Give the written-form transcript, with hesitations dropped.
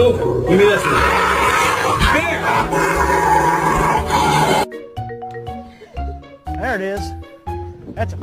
No, give me this one. There it is. That's a